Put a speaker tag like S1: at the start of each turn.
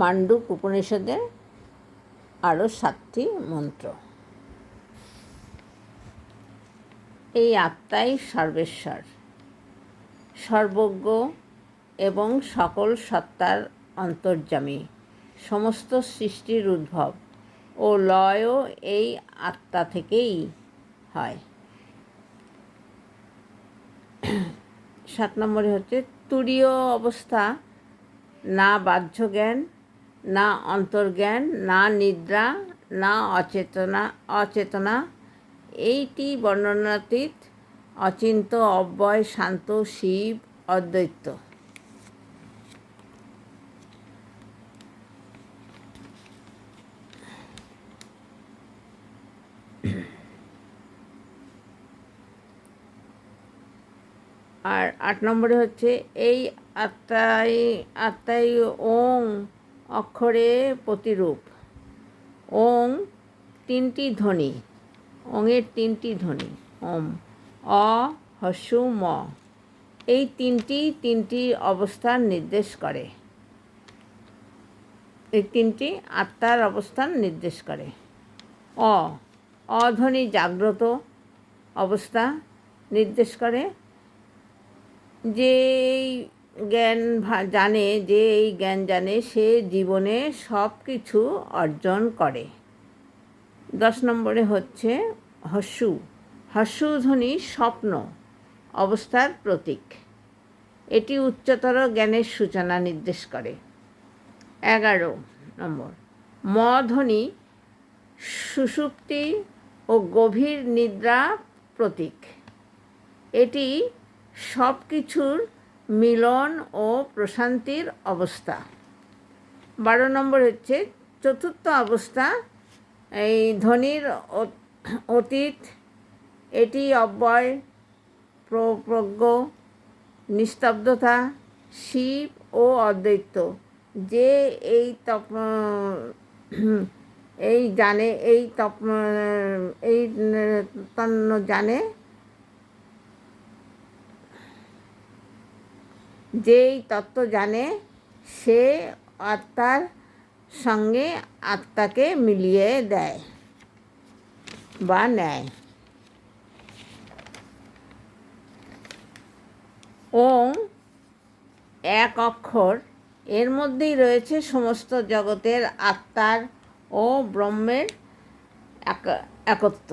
S1: মান্ডুক উপনিষদের আরও 7টি মন্ত্র। এই আত্মাই সর্বেশ্বর, সর্বজ্ঞ এবং সকল সত্তার অন্তর্যামী। সমস্ত সৃষ্টির উদ্ভব ও লয়ও এই আত্মা থেকেই হয়। 7 নম্বরে হচ্ছে তুরীয় অবস্থা, না বাহ্য জ্ঞান, না অন্তর্জ্ঞান, না নিদ্রা, না অচেতনা। এইটি বর্ণনাতীত, অচিন্ত, অব্যয়, শান্ত, শিব, অদ্বৈত। আর 8 নম্বরে হচ্ছে এই আত্মাই ওং অক্ষরে প্রতিরূপ। ওং 3টি ধ্বনি, ওঙের 3টি ধ্বনি, ওম, অ, হস্যু, ম। এই 3টি অবস্থান নির্দেশ করে, এই 3টি আত্মার অবস্থান নির্দেশ করে। অধ্বনি জাগ্রত অবস্থা নির্দেশ করে। যে এই জ্ঞান জানে সে জীবনে সব কিছু অর্জন করে। 10 নম্বরে হচ্ছে হস্যু ধ্বনি স্বপ্ন অবস্থার প্রতীক। এটি উচ্চতর জ্ঞানের সূচনা নির্দেশ করে। 11 নম্বর ম ধ্বনি সুষুপ্তি ও গভীর নিদ্রা প্রতীক। এটি সব কিছুর মিলন ও প্রশান্তির অবস্থা। 12 নম্বর হচ্ছে চতুর্থ অবস্থা, এই ধ্বনির অতীত। এটি অব্যয়, প্রজ্ঞ, নিস্তব্ধতা, শিব ও অদ্বৈত। যে যেই তত্ত্ব জানে সে আত্মার সঙ্গে আত্মাকে মিলিয়ে দেয় বা নেয়। ওং এক অক্ষর, এর মধ্যেই রয়েছে সমস্ত জগতের আত্মার ও ব্রহ্মের একত্ব।